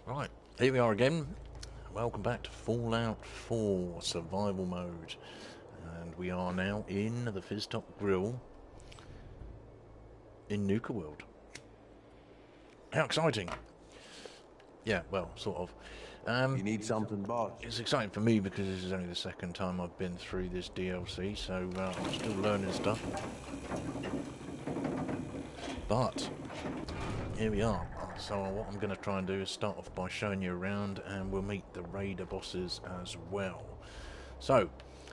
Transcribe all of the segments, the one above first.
Right, here we are again. Welcome back to Fallout 4 Survival Mode. And we are now in the Fizztop Grill in Nuka World. How exciting! Yeah, well, sort of. You need something, boss? It's exciting for me because this is only the second time I've been through this DLC, so I'm still learning stuff. But here we are. So what I'm going to try and do is start off by showing you around, and we'll meet the raider bosses as well. So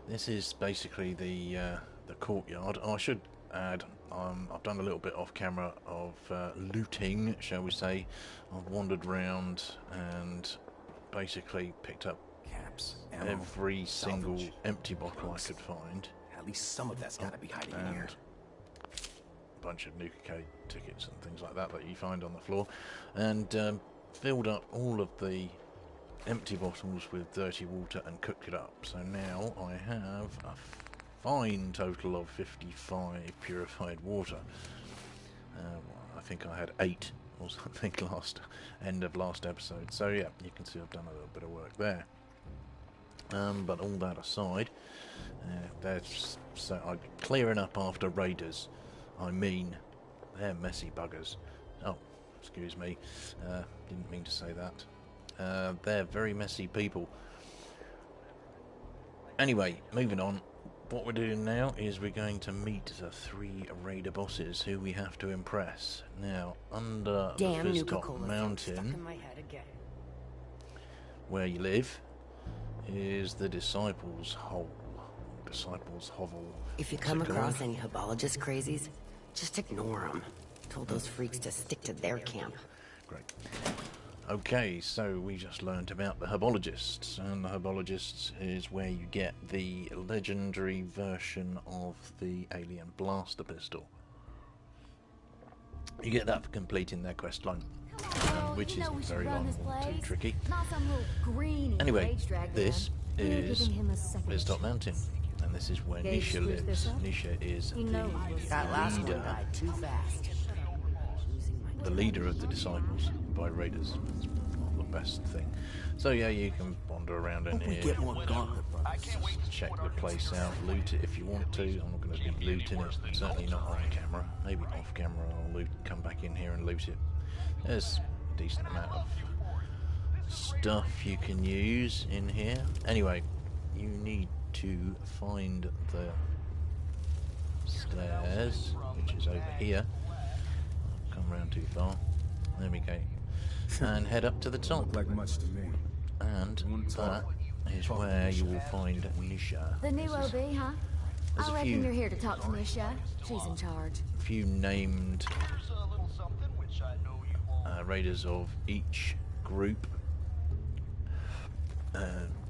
this is basically the courtyard. I should add, I've done a little bit off camera of looting, shall we say. I've wandered around and basically picked up Caps, every single empty bottle I could find. At least some of that's got to be hiding in here. A bunch of Nuka Cade tickets and things like that you find on the floor, and filled up all of the empty bottles with dirty water and cooked it up. So now I have a fine total of 55 purified water. I think I had 8 or something end of last episode. So yeah, you can see I've done a little bit of work there. But all that aside, I'm clearing up after raiders. I mean, they're messy buggers. Oh, excuse me, didn't mean to say that. They're very messy people. Anyway, moving on. What we're doing now is we're going to meet the 3 raider bosses who we have to impress. Now, under the Fizztop Mountain, where you live, is the Disciples' Hole. Disciples' Hovel. If you come across any herbologist crazies, just ignore them. Told those freaks to stick to their camp. Great. Okay, so we just learned about the herbologists, and the herbologists is where you get the legendary version of the alien blaster pistol. You get that for completing their quest line, which isn't very long or too tricky. Anyway, this is Fizztop Mountain, and this is where Nisha lives. Nisha is the leader of the Disciples by raiders. It's not the best thing. So yeah, you can wander around in here, check the place out, loot it if you want to. I'm not going to be looting it, certainly not on camera. Maybe off camera I'll come back in here and loot it. There's a decent amount of stuff you can use in here. Anyway, you need to find the stairs, which is over here. I've come around too far. There we go. And head up to the top. Like much to me. And that is where you will find Nisha. The new OB, huh? I reckon you're here to talk to Nisha. She's in charge. A few named raiders of each group.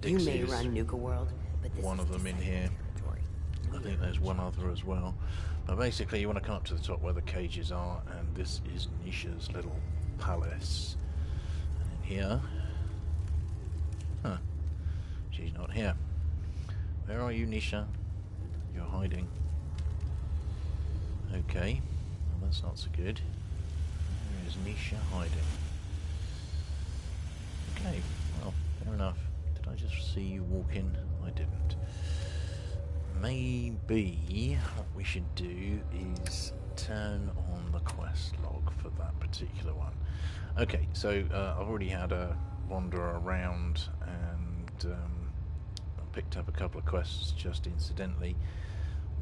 You may run Nuka World, but this one of them in here. I think there's one other as well. But basically you want to come up to the top where the cages are, and this is Nisha's little palace. And in here... Huh. She's not here. Where are you, Nisha? You're hiding. Okay. Well, that's not so good. Where is Nisha hiding? Okay. Well, fair enough. Did I just see you walk in? I didn't. Maybe what we should do is turn on the quest log for that particular one. Okay, so I've already had a wander around and I picked up a couple of quests just incidentally.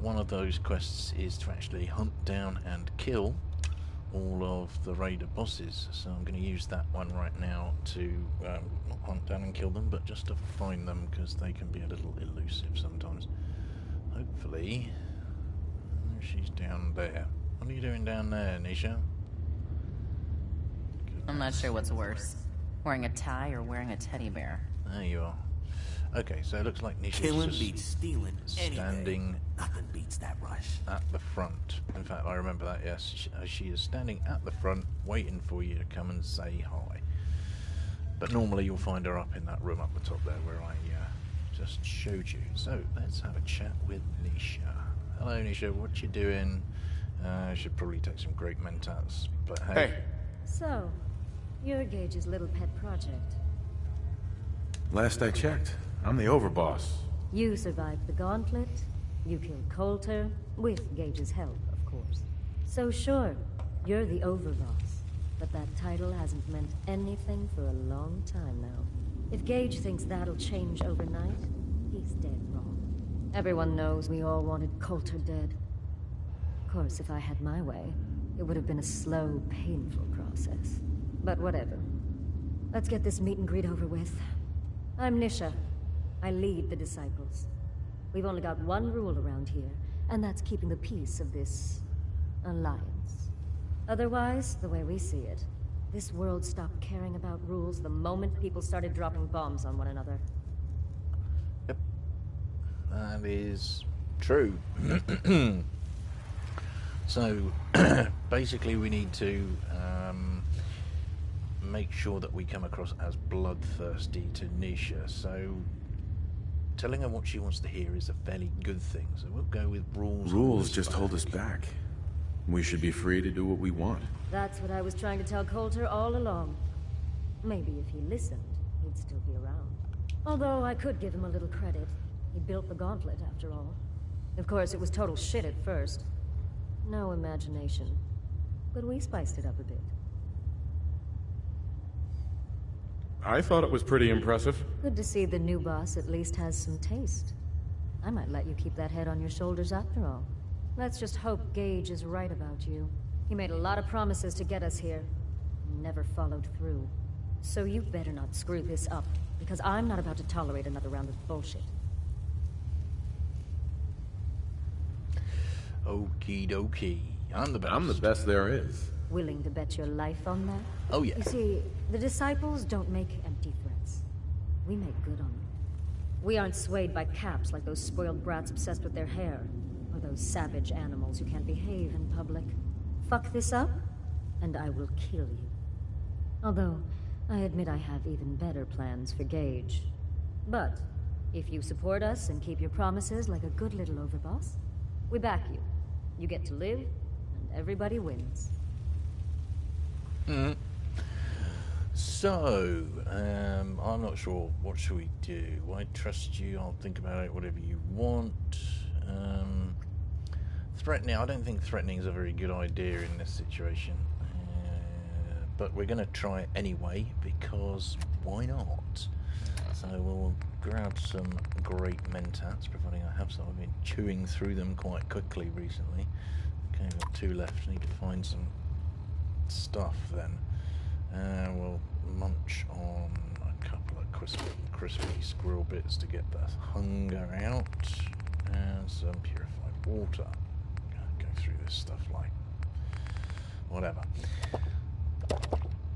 One of those quests is to actually hunt down and kill all of the raider bosses, so I'm going to use that one right now to not hunt down and kill them, but just to find them, because they can be a little elusive sometimes. Hopefully she's down there. What are you doing down there, Nisha? I'm not sure what's worse, wearing a tie or wearing a teddy bear. There you are. Okay, so it looks like Nisha's Killing just beats stealing. standing Nothing beats that rush. at the front. In fact, I remember that, yes. She is standing at the front, waiting for you to come and say hi. But normally you'll find her up in that room up the top there where I just showed you. So, let's have a chat with Nisha. Hello, Nisha, what you doing? I should probably take some great mentats, but hey. So, you're Gage's little pet project. Last I checked, I'm the overboss. You survived the gauntlet, you killed Coulter, with Gage's help, of course. So sure, you're the overboss, but that title hasn't meant anything for a long time now. If Gage thinks that'll change overnight, he's dead wrong. Everyone knows we all wanted Coulter dead. Of course, if I had my way, it would have been a slow, painful process. But whatever. Let's get this meet and greet over with. I'm Nisha. I lead the Disciples. We've only got one rule around here, and that's keeping the peace of this alliance. Otherwise, the way we see it, this world stopped caring about rules the moment people started dropping bombs on one another. Yep. That is true. So, basically we need to make sure that we come across as bloodthirsty to Nisha, so telling her what she wants to hear is a fairly good thing, so we'll go with rules. Rules just hold us back. We should be free to do what we want. That's what I was trying to tell Coulter all along. Maybe if he listened, he'd still be around. Although I could give him a little credit. He built the gauntlet, after all. Of course, it was total shit at first. No imagination. But we spiced it up a bit. I thought it was pretty impressive. Good to see the new boss at least has some taste. I might let you keep that head on your shoulders after all. Let's just hope Gage is right about you. He made a lot of promises to get us here. Never followed through. So you better not screw this up, because I'm not about to tolerate another round of bullshit. Okie dokie. I'm the best. I'm the best there is. Willing to bet your life on that? Oh, yeah. You see, the Disciples don't make empty threats. We make good on them. We aren't swayed by caps like those spoiled brats obsessed with their hair, or those savage animals who can't behave in public. Fuck this up, and I will kill you. Although, I admit I have even better plans for Gage. But, if you support us and keep your promises like a good little overboss, we back you. You get to live, and everybody wins. So, I'm not sure. What should we do? I trust you. I'll think about it, whatever you want. Threatening. I don't think threatening is a very good idea in this situation. But we're going to try it anyway, because why not? So we'll grab some great mentats, providing I have some. I've been chewing through them quite quickly recently. Okay, I've got 2 left. Need to find some stuff then. We'll munch on a couple of crispy squirrel bits to get the hunger out, and some purified water. Go through this stuff like whatever.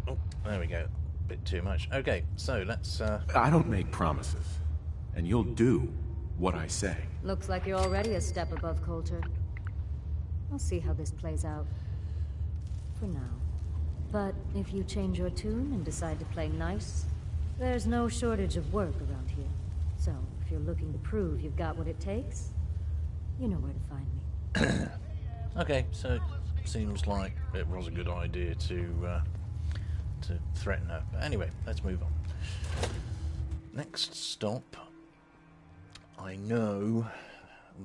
Oh, there we go. Bit too much. Okay, so let's I don't make promises, and you'll do what I say. Looks like you're already a step above Coulter. I'll see how this plays out. For now. But if you change your tune and decide to play nice, there's no shortage of work around here. So, if you're looking to prove you've got what it takes, you know where to find me. okay, so it seems like it was a good idea to threaten her. But anyway, let's move on. Next stop, I know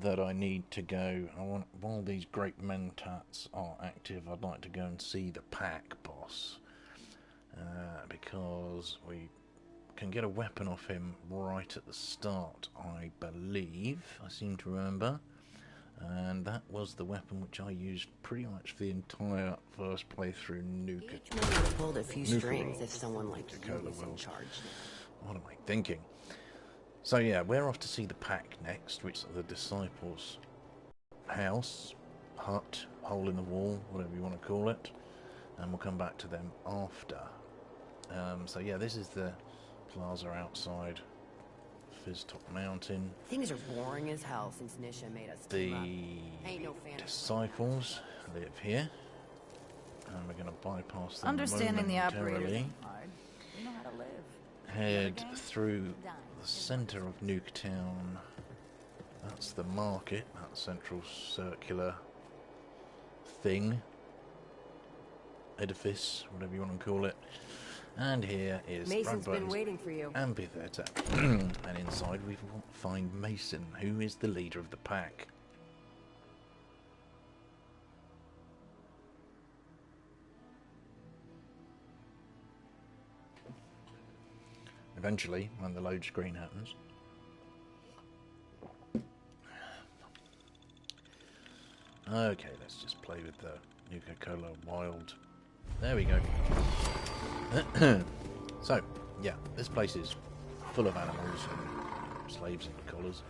that I need to go. While these great mentats are active, I'd like to go and see the pack boss, because we can get a weapon off him right at the start, I believe. I seem to remember, and that was the weapon which I used pretty much for the entire first playthrough. Each man have pulled a few strings if someone like you was in charge. What am I thinking? So yeah, we're off to see the pack next, which is the Disciples' house, hut, hole in the wall, whatever you want to call it, and we'll come back to them after. So yeah, this is the plaza outside Fizztop Mountain. Things are boring as hell since Nisha made us. The Ain't no fan Disciples live here, and we're going to bypass them Understanding the operator momentarily. isn't hard. You know how to live. Head through the centre of Nuketown. That's the market, that central circular thing. edifice, whatever you want to call it. And here is Mason's been Bradburn's waiting for you. amphitheater. And inside we find Mason, who is the leader of the pack. Eventually, when the load screen happens. Okay, let's just play with the Nuka-Cola Wild. There we go. So, yeah, this place is full of animals and slaves and collars.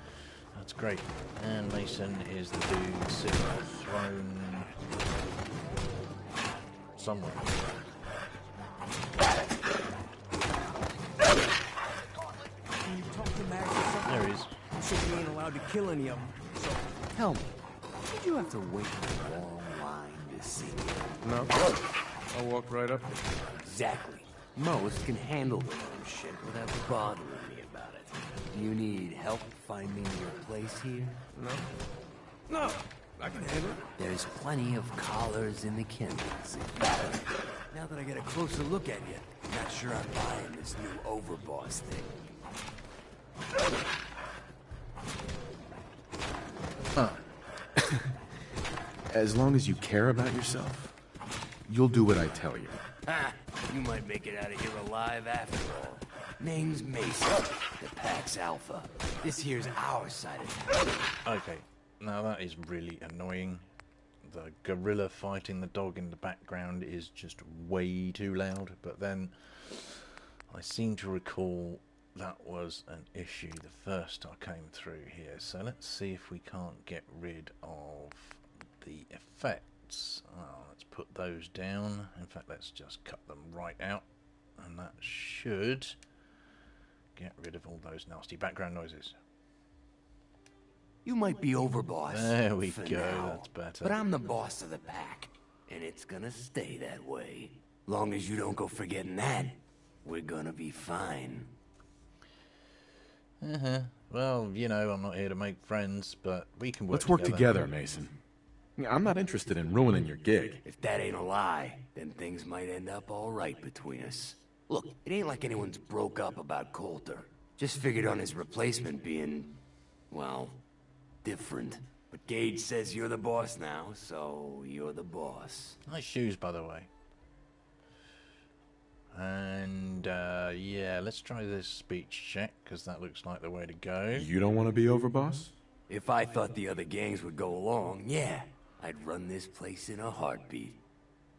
That's great. And Mason is the dude sitting on a throne somewhere. Can you talk to Max or something? There he is. Said we ain't allowed to kill any of them. So, tell me, did you have to wait in a long line to see me? No. I'll walk right up there. Exactly. Most can handle their own shit without bothering me about it. Do you need help finding your place here? No, I can handle it. There's plenty of collars in the kennels. Now that I get a closer look at you, I'm not sure I'm buying this new overboss thing. Huh. As long as you care about yourself, you'll do what I tell you. Ha! You might make it out of here alive after all. Name's Mason, the Pax Alpha. This here's our side of town. Okay, now that is really annoying. The gorilla fighting the dog in the background is just way too loud, but then I seem to recall that was an issue the first I came through here. So let's see if we can't get rid of the effects. Let's put those down. In fact, let's just cut them right out, and that should get rid of all those nasty background noises. You might be overboss. There we for go, now, that's better. But I'm the boss of the pack, and it's gonna stay that way. Long as you don't go forgetting that, we're gonna be fine. Well, you know, I'm not here to make friends, but we can work Let's work together, Mason. I'm not interested in ruining your gig. If that ain't a lie, then things might end up all right between us. Look, it ain't like anyone's broke up about Coulter. Just figured on his replacement being, well, different. But Gage says you're the boss now, so you're the boss. Nice shoes, by the way. And, yeah, let's try this speech check, because that looks like the way to go. You don't want to be overboss? If I thought the other gangs would go along, yeah, I'd run this place in a heartbeat.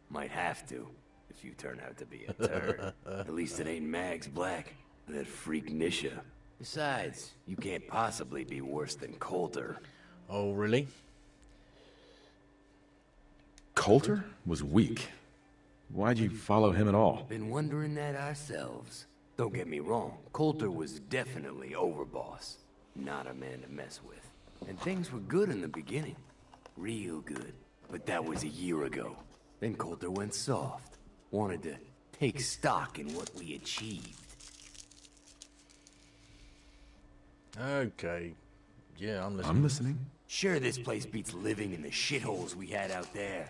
Might have to, if you turn out to be a turd. At least it ain't Mags Black, that freak Nisha. Besides, you can't possibly be worse than Coulter. Oh, really? Coulter was weak. Why'd you follow him at all? Been wondering that ourselves. Don't get me wrong, Coulter was definitely overboss. Not a man to mess with. And things were good in the beginning. Real good. But that was a year ago. Then Coulter went soft. Wanted to take stock in what we achieved. Okay. Yeah, I'm listening. I'm listening. Sure, this place beats living in the shitholes we had out there.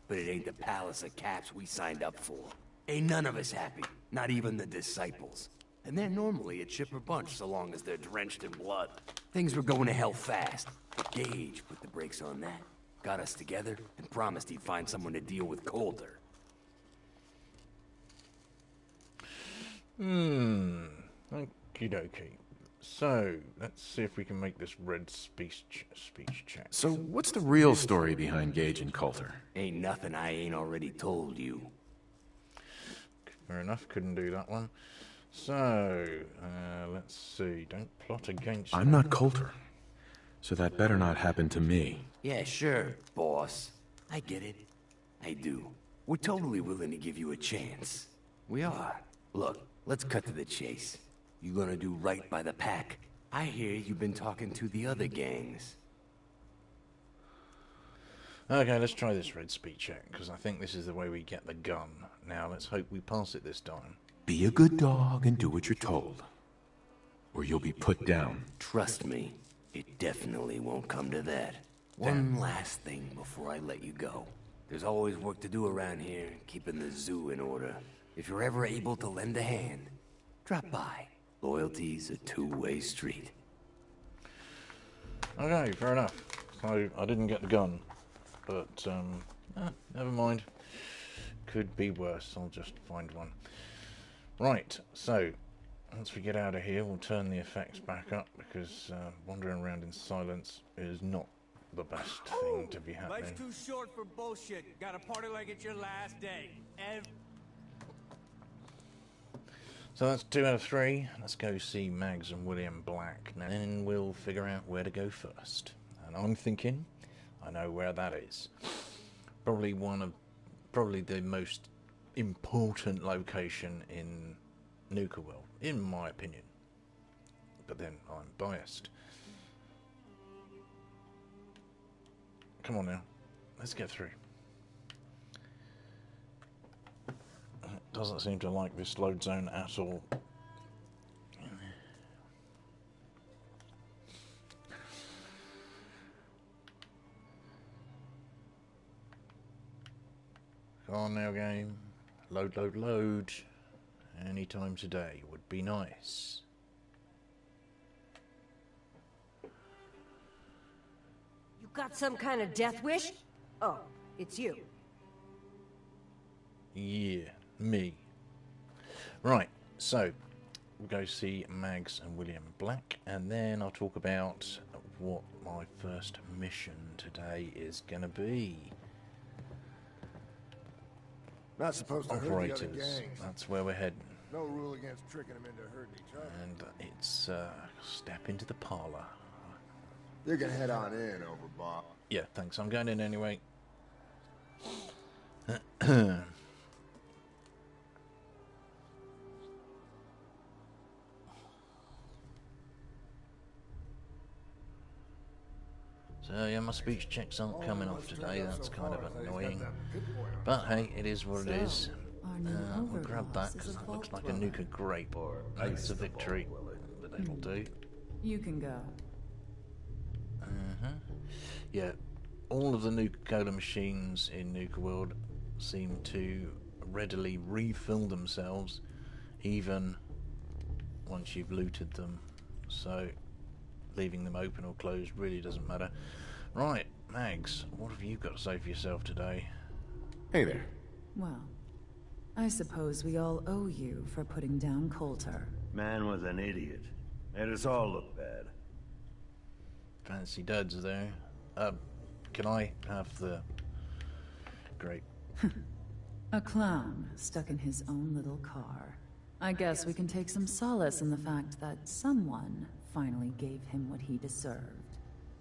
But it ain't the palace of caps we signed up for. Ain't none of us happy. Not even the disciples. And they're normally a chipper bunch so long as they're drenched in blood. Things were going to hell fast. Gage put the brakes on that. Got us together and promised he'd find someone to deal with Coulter. Okie dokie. So, let's see if we can make this red speech check. So what's the real story behind Gage and Coulter? Ain't nothing I ain't already told you. Fair enough, couldn't do that one. So, let's see. Don't plot against I'm not Coulter, so that better not happen to me. Yeah, sure, boss. I get it. I do. We're totally willing to give you a chance. We are. Look, let's cut to the chase. You gonna do right by the pack? I hear you've been talking to the other gangs. Okay, let's try this red speech check, because I think this is the way we get the gun. Now, let's hope we pass it this time. Be a good dog and do what you're told, or you'll be put down. Trust me, it definitely won't come to that. One last thing before I let you go. There's always work to do around here, keeping the zoo in order. If you're ever able to lend a hand, drop by. Loyalty's a two-way street. Okay, fair enough. So, I didn't get the gun. But, never mind. Could be worse. I'll just find one. Right, so, once we get out of here, we'll turn the effects back up, because wandering around in silence is not the best thing to be happening. Life's too short for bullshit. Gotta party like it's your last day. So that's 2 out of 3. Let's go see Mags and William Black. Now then we'll figure out where to go first. And I'm thinking, I know where that is. Probably the most important location in Nuka World, in my opinion. But then I'm biased. Come on now, let's get through. It doesn't seem to like this load zone at all. Come on now, game. Load, load, load. Any time today would be nice. You got some kind of death wish? Oh, it's you. Yeah, me. Right, so we'll go see Mags and William Black, and then I'll talk about what my first mission today is going to be. Not supposed to hurt the other Operators, gangs. that's where we're heading. No rule against tricking them into hurting each other. And it's step into the parlour. You can head on in, Overbought. Yeah, thanks. I'm going in anyway. So yeah, my speech checks aren't coming off today. That's kind of annoying. But hey, it is what it is. We'll grab that because that looks like a Nuka grape. It's a victory, but it'll do. You can go. Yeah, all of the Nuka-Cola machines in Nuka World seem to readily refill themselves, even once you've looted them. So leaving them open or closed really doesn't matter. Right, Mags, what have you got to say for yourself today? Hey there. Well, I suppose we all owe you for putting down Coulter. Man was an idiot. Made us all look bad. Fancy duds there. Can I have the grape? A clown stuck in his own little car. I guess we can take some solace in the fact that someone finally gave him what he deserved.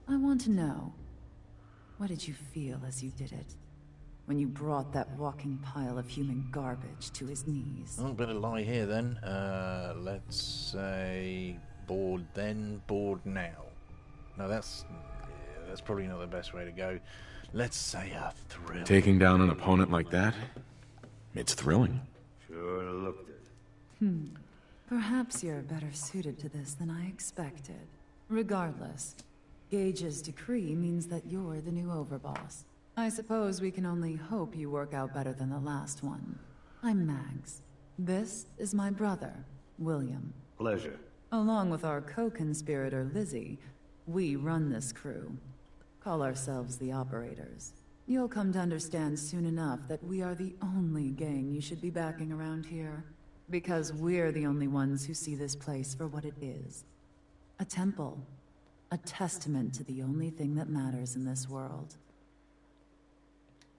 I want to know, what did you feel as you did it? When you brought that walking pile of human garbage to his knees? Oh, better lie here then. Let's say bored then, bored now. No, that's probably not the best way to go. Let's say a thrill. Taking down an opponent like that? It's thrilling. Sure looked it. Perhaps you're better suited to this than I expected. Regardless, Gage's decree means that you're the new overboss. I suppose we can only hope you work out better than the last one. I'm Mags. This is my brother, William. Pleasure. Along with our co-conspirator, Lizzie, we run this crew. Call ourselves the Operators. You'll come to understand soon enough that we are the only gang you should be backing around here. Because we're the only ones who see this place for what it is. A temple. A testament to the only thing that matters in this world.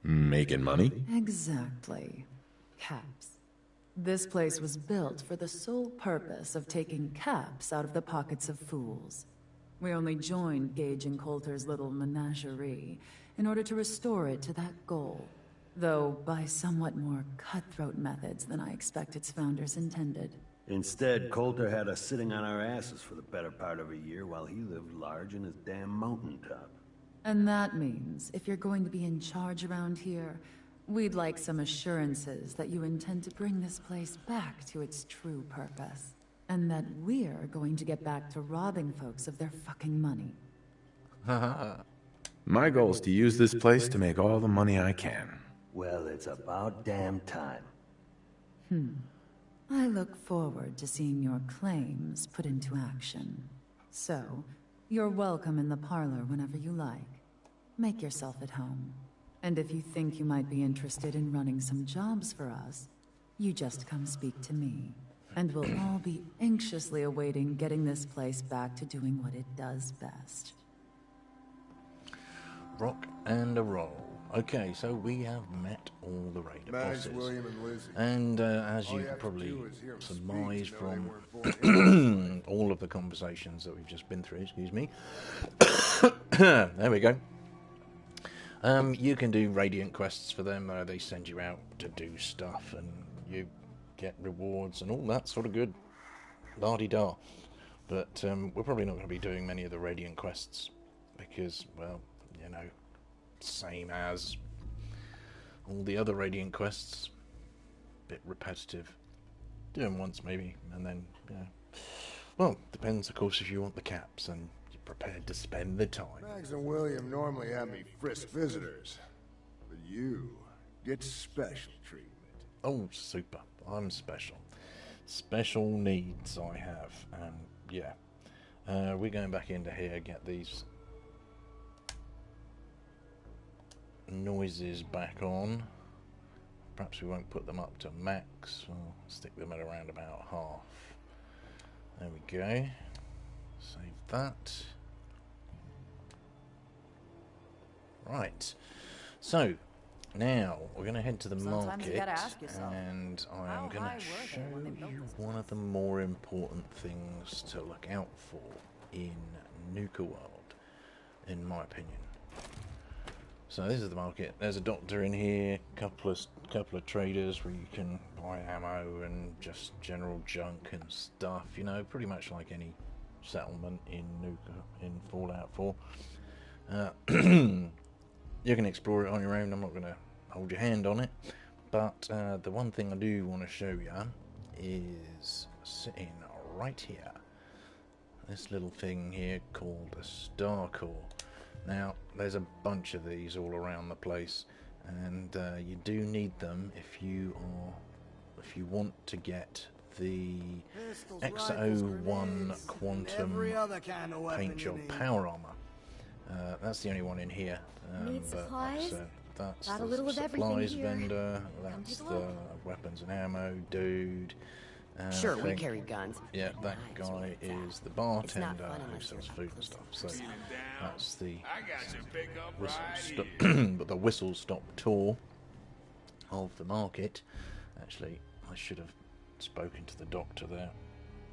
Making money? Exactly. Caps. This place was built for the sole purpose of taking caps out of the pockets of fools. We only joined Gage and Coulter's little menagerie in order to restore it to that goal, though by somewhat more cutthroat methods than I expect its founders intended. Instead, Coulter had us sitting on our asses for the better part of a year while he lived large in his damn mountaintop. And that means, if you're going to be in charge around here, we'd like some assurances that you intend to bring this place back to its true purpose. And that we're going to get back to robbing folks of their fucking money. My goal is to use this place to make all the money I can. Well, it's about damn time. I look forward to seeing your claims put into action. So, you're welcome in the parlor whenever you like. Make yourself at home. And if you think you might be interested in running some jobs for us, you just come speak to me. And we'll all be anxiously awaiting getting this place back to doing what it does best. Rock and a roll. Okay, so we have met all the raider bosses. William and Lizzie. And as All you you have can to probably do is hear 'em surmise speak, know they from weren't born here. all of the conversations that we've just been through, excuse me. There we go. You can do Radiant quests for them. They send you out to do stuff and you get rewards and all that sort of good la-di-da. But we're probably not going to be doing many of the Radiant quests because, well, you know, same as all the other Radiant quests. Bit repetitive. Do them once maybe, and then, you know. Well, depends, of course, if you want the caps and you're prepared to spend the time. Mags and William normally have me frisk visitors, but you get special treatment. Oh, super. I'm special. Special needs I have, and yeah. We're going back into here, get these noises back on. Perhaps we won't put them up to max. We'll stick them at around about half. There we go. Save that. Right. So, now we're going to head to the market, and I am going to show you one of the more important things to look out for in Nuka World, in my opinion. So this is the market. There's a doctor in here, couple of traders where you can buy ammo and just general junk and stuff. You know, pretty much like any settlement in Nuka in Fallout 4. You can explore it on your own. I'm not going to hold your hand on it, but the one thing I do want to show you is sitting right here. This little thing here called a star core. Now, there's a bunch of these all around the place, and you do need them if you want to get the X01 Quantum paint job power armor. That's the only one in here. Need but supplies? That's Got a the little of everything supplies here. vendor. That's the weapons and ammo dude. Sure, we carry guns. Yeah, that guy is the bartender who sells food and stuff. So that's the but the whistle stop tour of the market. Actually, I should have spoken to the doctor there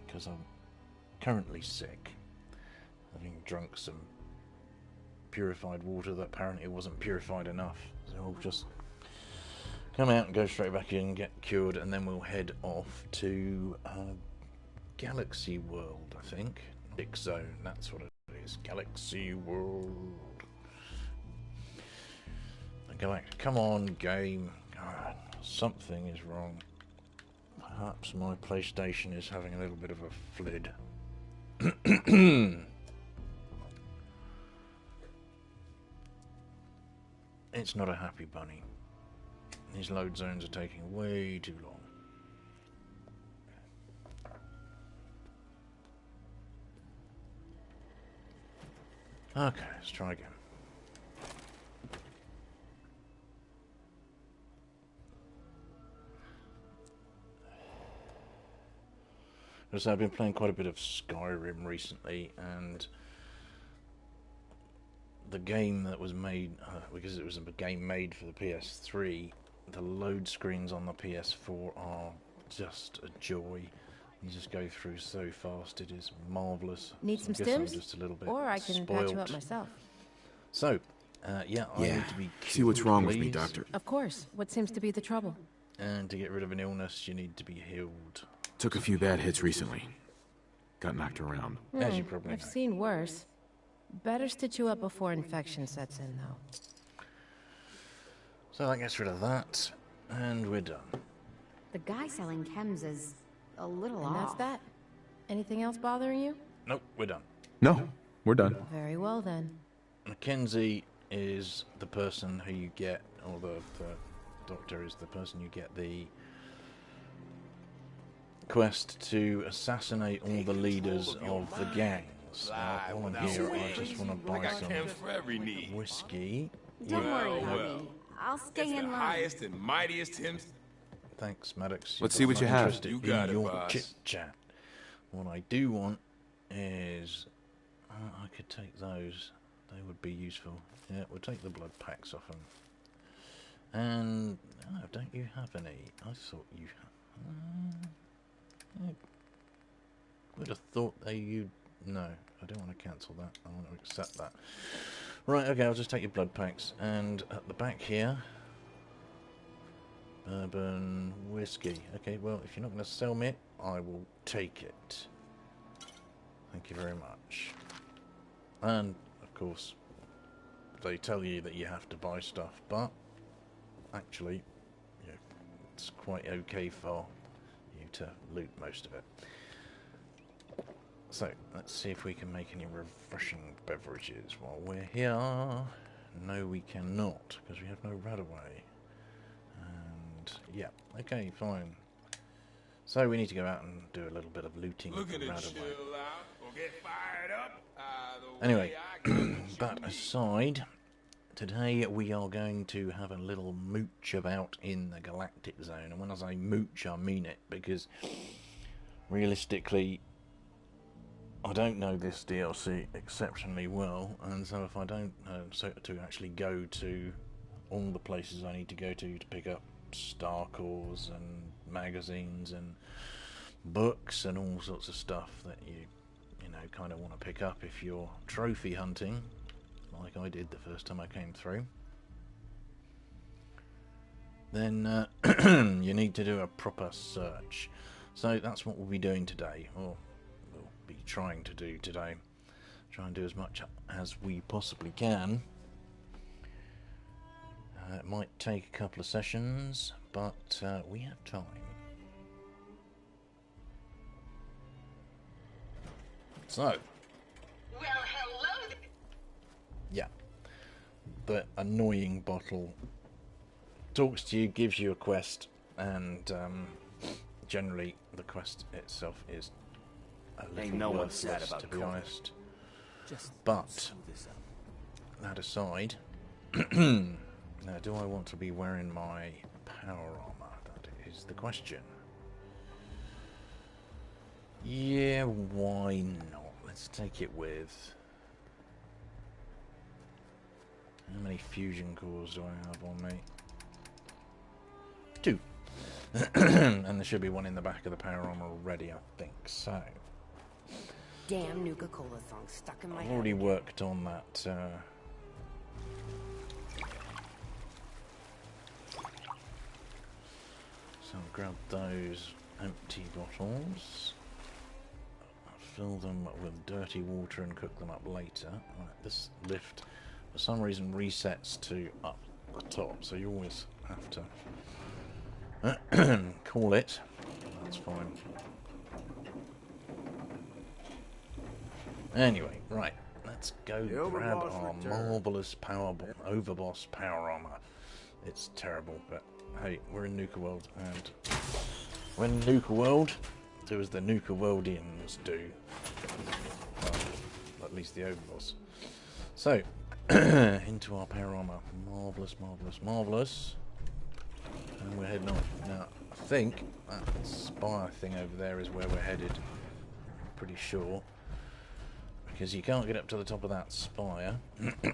because I'm currently sick, having drunk some purified water that apparently wasn't purified enough. So I'll just come out and go straight back in, get cured, and then we'll head off to Galaxy World, I think. Big Zone, that's what it is. Galaxy World. I go back. Come on, game. God, something is wrong. Perhaps my PlayStation is having a little bit of a flid. It's not a happy bunny. These load zones are taking way too long. Okay, let's try again. So I've been playing quite a bit of Skyrim recently, and the game that was made, because it was a game made for the PS3, the load screens on the PS4 are just a joy. You just go through so fast, it is marvellous. Need So some I guess I'm stims? just a little bit Or I can patch you up spoilt. myself. So, yeah, I need to be See what's cured, wrong with me, please. Doctor. Of course. What seems to be the trouble? And to get rid of an illness, you need to be healed. Took a few bad hits recently. Got knocked around. As you probably I've know. seen worse. Better stitch you up before infection sets in, though. So that gets rid of that, and we're done. The guy selling chems is a little And off. that's that. Anything else bothering you? Nope, we're done. No, we're done. Very well, then. Mackenzie is the person who you get, or the doctor is the person you get the quest to assassinate all the leaders of the gangs. While I'm here, I just want to buy some whiskey. Don't worry about me. I'll stay in line. Highest and mightiest hymns. Thanks, Maddox. Let's see what you have. You got it, boss. Chit-chat. What I do want is... I could take those. They would be useful. Yeah, we'll take the blood packs off them. And... Oh, don't you have any? I thought you... I would have thought you'd... No, I don't want to cancel that. I want to accept that. Right, okay, I'll just take your blood packs. And at the back here... Bourbon whiskey. Okay, well, if you're not going to sell me it, I will take it. Thank you very much. And, of course, they tell you that you have to buy stuff, but actually, you know, it's quite okay for you to loot most of it. So, let's see if we can make any refreshing beverages while we're here. No, we cannot, because we have no Radaway. Yeah, okay, fine. So we need to go out and do a little bit of looting. Anyway, that aside, today we are going to have a little mooch about in the Galactic Zone. And when I say mooch, I mean it, because realistically, I don't know this DLC exceptionally well, and so if I don't to actually go to all the places I need to go to pick up star cores and magazines and books and all sorts of stuff that you know kind of want to pick up if you're trophy hunting, like I did the first time I came through, then you need to do a proper search. So that's what we'll be doing today, or we'll be trying to do today. Try and do as much as we possibly can. It might take a couple of sessions, but we have time. So. Well, hello. Yeah. The annoying bottle talks to you, gives you a quest, and generally the quest itself is a little worthless, to be honest. But that aside. Now, do I want to be wearing my power armor? That is the question. Yeah, why not? Let's take it with... How many fusion cores do I have on me? 2. And there should be one in the back of the power armor already, I think so. Damn Nuka-Cola song stuck in my head. I've already worked on that... So I'll grab those empty bottles, fill them with dirty water and cook them up later. Right, this lift for some reason resets to up the top, so you always have to call it. That's fine. Anyway, right, let's go grab our marvellous overboss power armor. It's terrible, but hey, we're in Nuka World, and when Nuka World, do as the Nuka Worldians do. Well, at least the overboss. So, into our power armor. Marvellous, marvellous, marvellous. And we're heading off. Now, I think that spire thing over there is where we're headed. Pretty sure. Because you can't get up to the top of that spire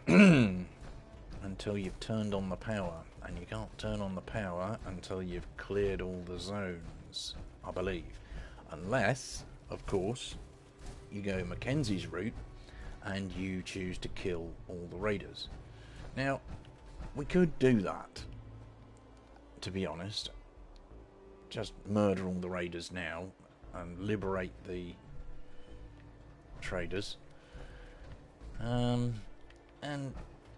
until you've turned on the power. And you can't turn on the power until you've cleared all the zones, I believe. Unless, of course, you go Mackenzie's route and you choose to kill all the raiders. Now, we could do that, to be honest. Just murder all the raiders now and liberate the traders. And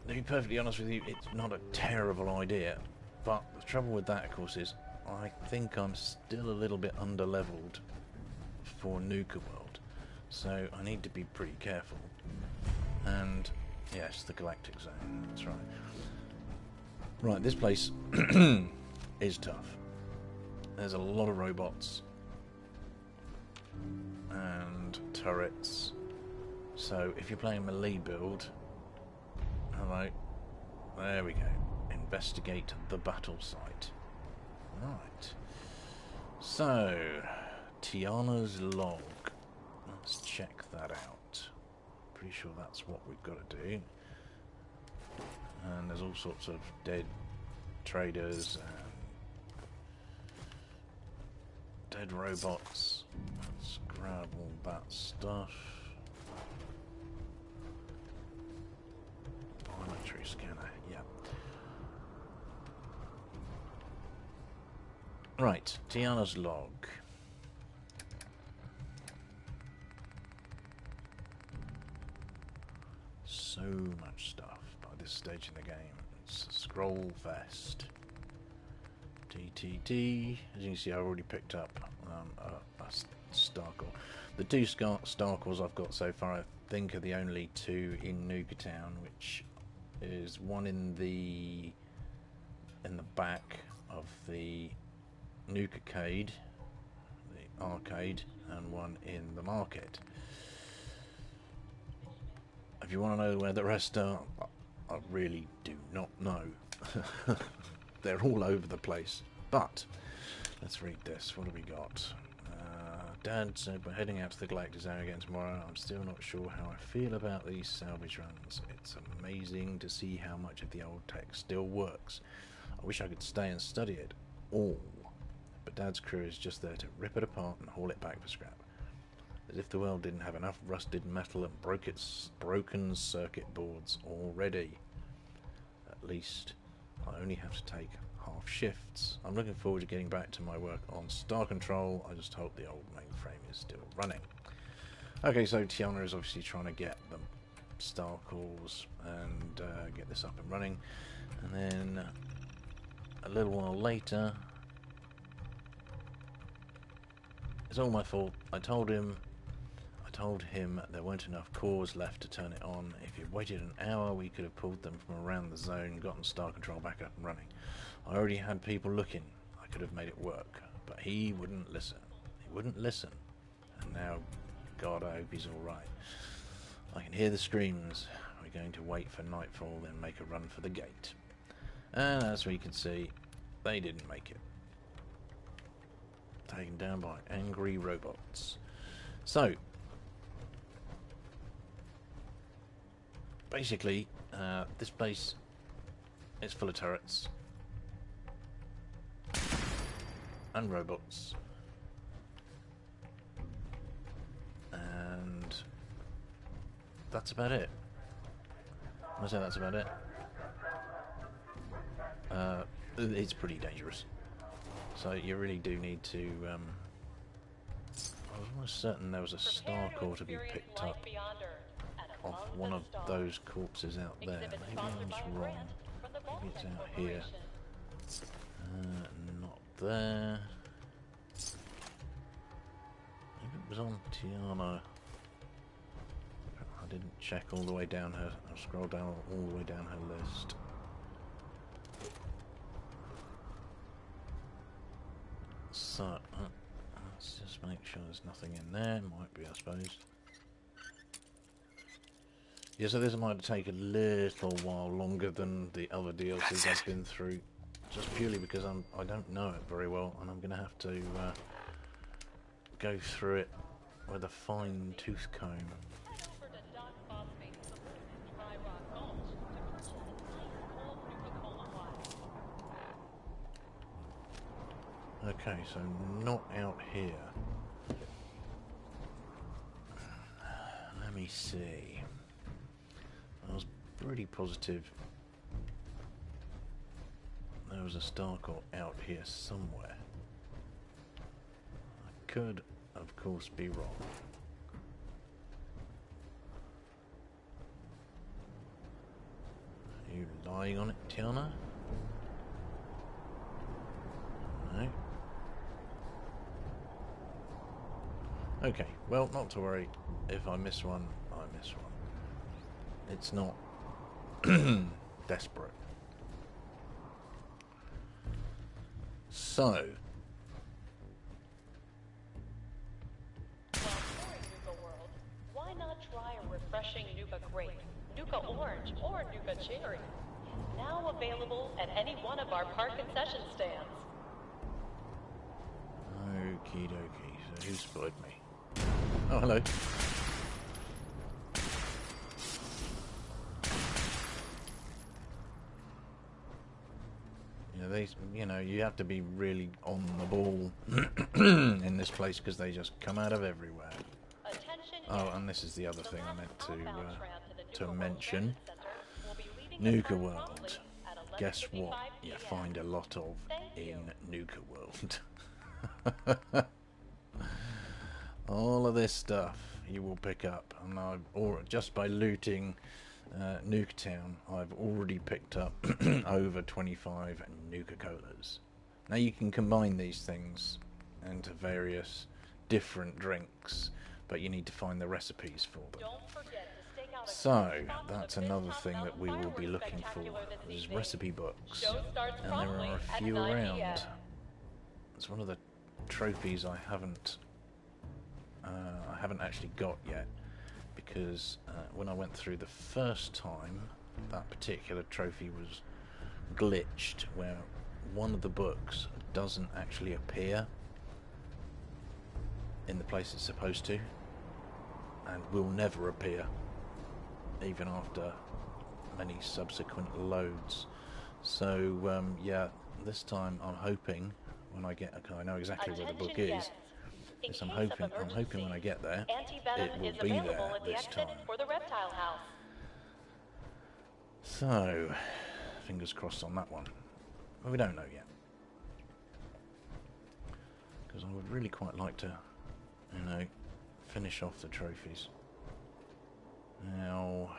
to be perfectly honest with you, it's not a terrible idea, but the trouble with that, of course, is I think I'm still a little bit under-leveled for Nuka World, so I need to be pretty careful. And Yes, the Galactic Zone. That's right. Right, this place is tough. There's a lot of robots and turrets. So if you're playing melee build, hello, there we go. Investigate the battle site. Right. So, Tiana's log. Let's check that out. Pretty sure that's what we've got to do. And there's all sorts of dead traders and dead robots. Let's grab all that stuff. Biometry scanner, yeah. Right, Tiana's log. So much stuff by this stage in the game. It's a scroll vest. TTT. As you can see, I've already picked up a Starcore. The two Starcores I've got so far, I think, are the only two in Nuka Town, which is one in the back of the Nuka-cade, the arcade, and one in the market. If you want to know where the rest are, I really do not know. They're all over the place. But let's read this. What have we got? Dad said we're heading out to the Galactic Zone again tomorrow. I'm still not sure how I feel about these salvage runs. It's amazing to see how much of the old tech still works. I wish I could stay and study it all. But Dad's crew is just there to rip it apart and haul it back for scrap. As if the world didn't have enough rusted metal and broken circuit boards already. At least I only have to take half shifts. I'm looking forward to getting back to my work on Star Control. I just hope the old mainframe is still running. Okay, so Tiana is obviously trying to get the Star Cores and get this up and running. And then a little while later, it's all my fault. I told him there weren't enough cores left to turn it on. If you'd waited an hour, we could have pulled them from around the zone and gotten Star Control back up and running. I already had people looking. I could have made it work. But he wouldn't listen. He wouldn't listen. And now, God, I hope he's alright. I can hear the screams. We're going to wait for nightfall, then make a run for the gate. And as we can see, they didn't make it. Taken down by angry robots. So, basically, this place is full of turrets and robots, and that's about it. I say that's about it. It's pretty dangerous, so you really do need to. I was almost certain there was a Starcore to be picked up off one of those corpses out there. Maybe I was wrong. Maybe it's out here. Not there. Maybe it was on Tiana. I didn't check all the way down her. I'll scroll down all the way down her list. So, let's just make sure there's nothing in there. Might be, I suppose. Yeah, so this might take a little while longer than the other DLCs I've been through, just purely because I don't know it very well, and I'm going to have to go through it with a fine tooth comb. Okay, so not out here. Let me see. I was pretty positive there was a Starcore out here somewhere. I could, of course, be wrong. Are you lying on it, Tiana? No. Okay, well, not to worry. If I miss one, I miss one. It's not Desperate. So. Why not try a refreshing Nuka Grape, Nuka Orange, or Nuka Cherry? Now available at any one of our park concession stands. Okie dokie. So who spotted me? Oh, hello. You have to be really on the ball in this place because they just come out of everywhere. Oh, and this is the other thing I meant to mention. Nuka World. Guess what? You find a lot of in Nuka World. All of this stuff you will pick up, and just by looting Nuketown, I've already picked up over 25 Nuka-Colas. Now you can combine these things into various different drinks, but you need to find the recipes for them. So that's another thing that we will be looking for, is recipe books, and there are a few around. It's one of the trophies I haven't actually got yet, because when I went through the first time, that particular trophy was glitched, where one of the books doesn't actually appear in the place it's supposed to, and will never appear even after many subsequent loads. So yeah, this time I'm hoping when I get, I know exactly where the book is. Yes, I'm hoping when I get there, it will be there this time. So, fingers crossed on that one. Well, we don't know yet, because I would really quite like to, finish off the trophies. Now,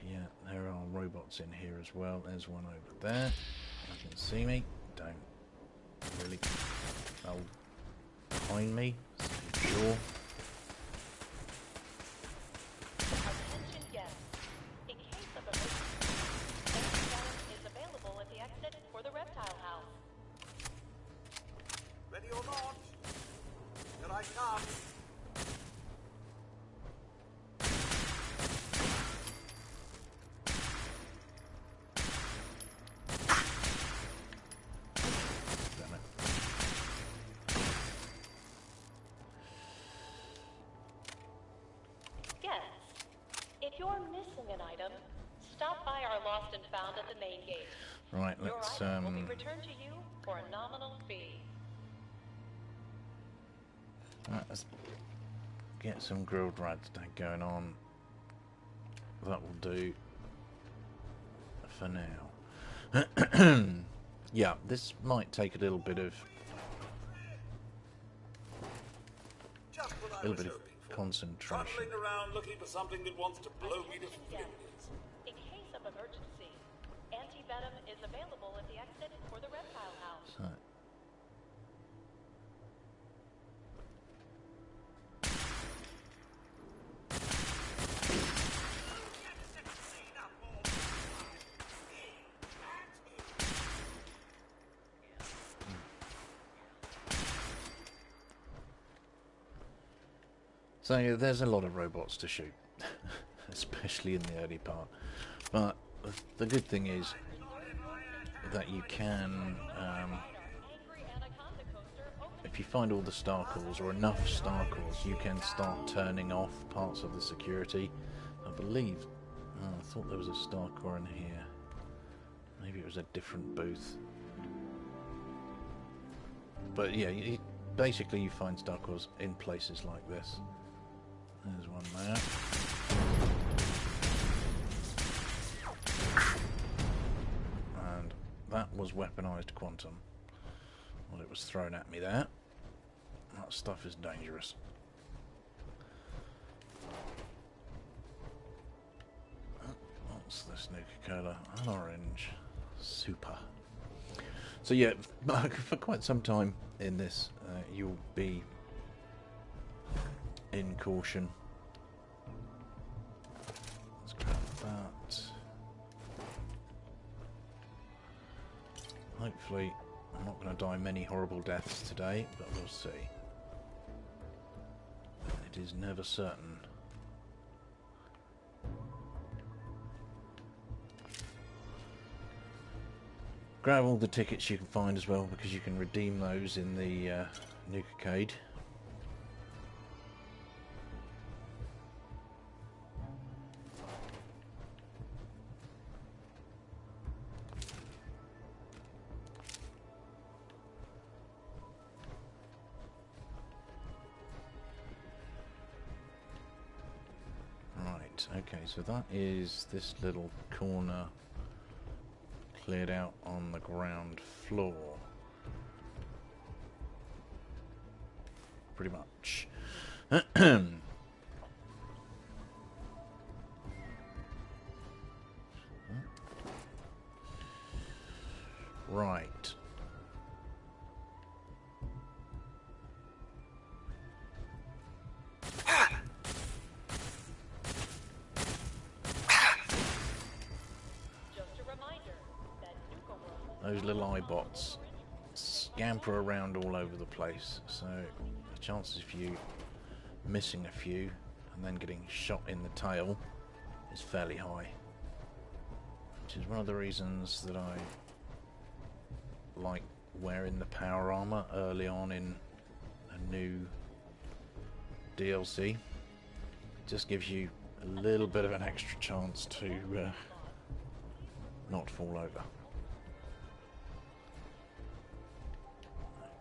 yeah, there are robots in here as well. There's one over there. You can see me. Don't really. Oh, behind me. Sure. Attention guests. In case of emergency, ambulance is available at the exit for the reptile house. Ready or not? Here I come. If you're missing an item, stop by our Lost and Found at the main gate. Right, let's Your item will be returned to you for a nominal fee. Right, let's get some grilled radstag going on. That will do for now. Yeah, this might take a little bit of concentration. Trundling around looking for something that wants to blow me to flinders. In case of emergency, anti-venom is available at the exit for the reptile house. So. So there's a lot of robots to shoot, especially in the early part. But the good thing is that you can, if you find all the star cores or enough star cores, you can start turning off parts of the security. I believe, I thought there was a star core in here. Maybe it was a different booth. But yeah, basically you find star cores in places like this. There's one there. And that was weaponized quantum. Well, it was thrown at me there. That stuff is dangerous. What's this Nuka-Cola? An orange. Super. So yeah, for quite some time in this, you'll be in caution. Let's grab that. Hopefully, I'm not going to die many horrible deaths today, but we'll see. It is never certain. Grab all the tickets you can find as well, because you can redeem those in the Nuka-Cade. Right, okay, so that is this little corner cleared out on the ground floor. Pretty much. Right. Those little iBots scamper around all over the place, so the chances of you missing a few and then getting shot in the tail is fairly high. Which is one of the reasons that I like wearing the power armor early on in a new DLC. It just gives you a little bit of an extra chance to not fall over.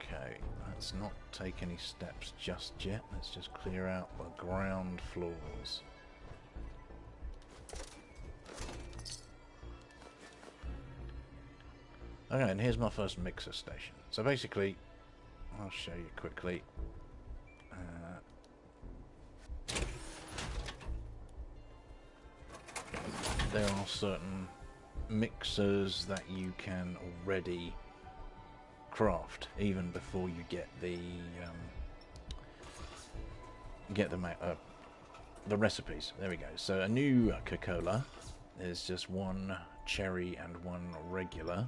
Okay, let's not take any steps just yet. Let's just clear out the ground floors. Okay, and here's my first mixer station. So basically, I'll show you quickly. There are certain mixers that you can already craft even before you get the recipes. There we go. So a new Coca-Cola is just one cherry and one regular,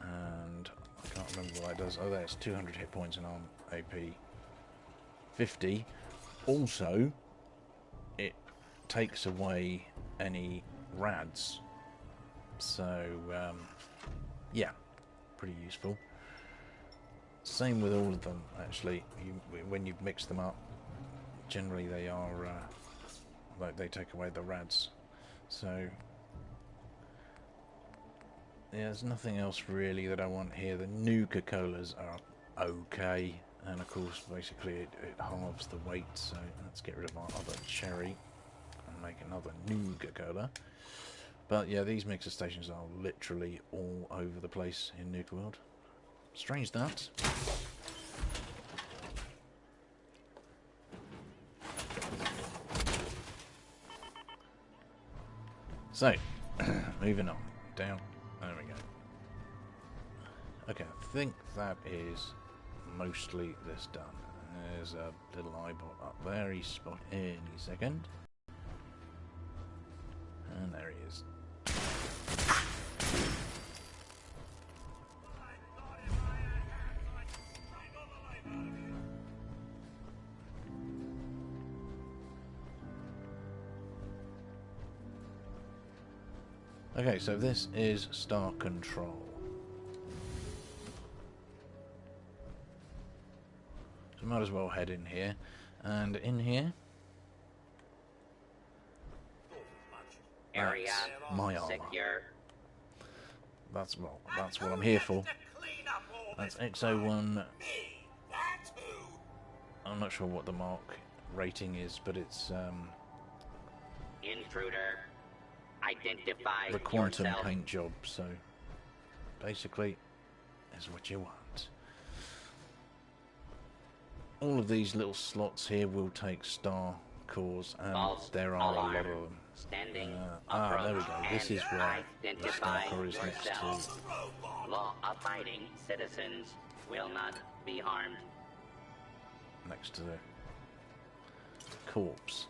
and I can't remember what it does. Oh, there's 200 hit points and arm AP 50. Also, it takes away any rads. So yeah, pretty useful. Same with all of them, actually. When you mix them up, generally they are like they take away the rads. So yeah, there's nothing else really that I want here. The new Coca-Colas are okay, and of course basically it halves the weight. So let's get rid of our other cherry and make another new Coca-Cola. But yeah, these mixer stations are literally all over the place in Nuka World. Strange that. So, moving on. Down. There we go. Okay, I think that is mostly this done. There's a little eyebot up there. He's spotted any second. And there he is. Okay, so this is Star Control. So might as well head in here. And in here, Area my armor. secure. That's what I'm here for. That's X01. I'm not sure what the mark rating is, but it's Intruder. Identify the quantum yourself. paint job. So basically, is what you want. All of these little slots here will take star cores, and False there are alarm. a lot of them. Standing. There we go. This is where the Identify star core is next to. yourself. Law-abiding citizens will not be harmed. Next to the corpse.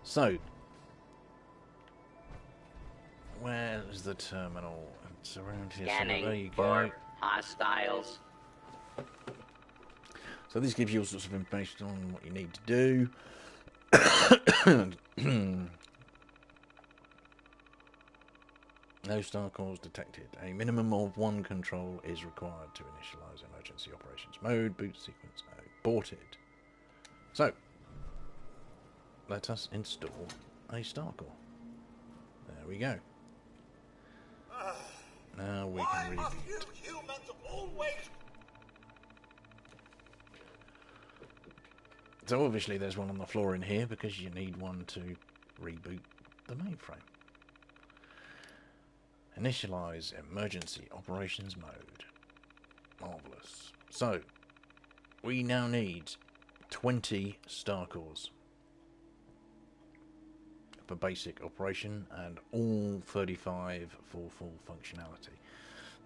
So, where is the terminal? It's around here. Scanning So there you for go. hostiles. So this gives you all sorts of information on what you need to do. No star cores detected. A minimum of 1 control is required to initialize emergency operations mode. Boot sequence aborted. So, let us install a star core. There we go. Now we can reboot. So obviously there's one on the floor in here because you need one to reboot the mainframe. Initialize emergency operations mode. Marvelous. So, we now need 20 star cores for basic operation and all 35 for full functionality.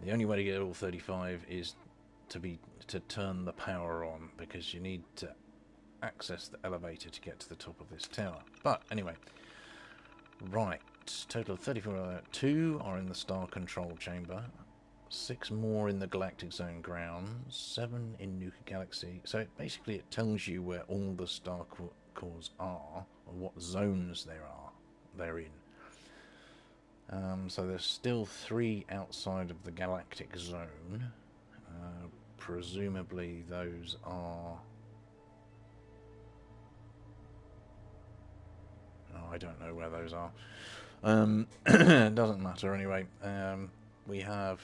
The only way to get all 35 is to turn the power on, because you need to access the elevator to get to the top of this tower. But anyway, right. Total of 34. 2 are in the star control chamber, 6 more in the galactic zone grounds, 7 in Nuka Galaxy. So basically it tells you where all the star cores are, or what zones they're in. So there's still 3 outside of the galactic zone. Presumably those are... Oh, I don't know where those are. It doesn't matter anyway. We have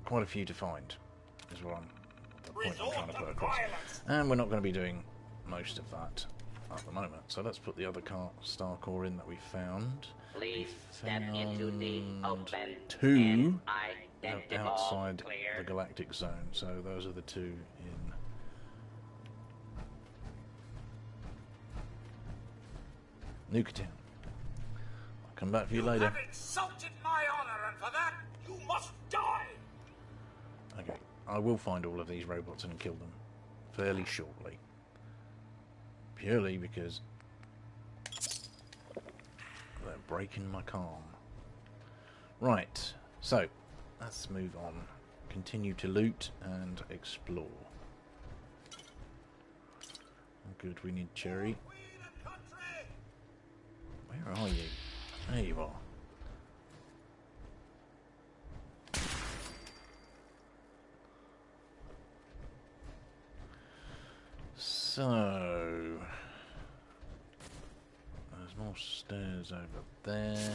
quite a few to find, is the point I'm trying to put across. And we're not going to be doing most of that at the moment. So let's put the other star core in that we found. Please step into the open 2 and outside clear. the galactic zone. So those are the 2 in Nuka Town. I'll come back for you later. You have insulted my honor, and for that, you must die! Okay, I will find all of these robots and kill them fairly shortly. Purely because they're breaking my calm. Right, so let's move on. Continue to loot and explore. Oh, good, we need Cherry. Where are you? There you are. So there's more stairs over there.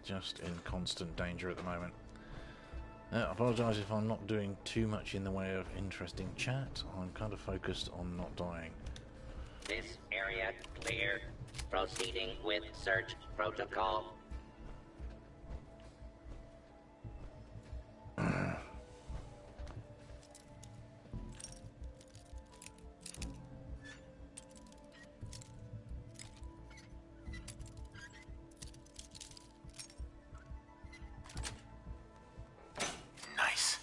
Just in constant danger at the moment. I apologise if I'm not doing too much in the way of interesting chat. I'm kind of focused on not dying. This area clear. Proceeding with search protocol. Nice.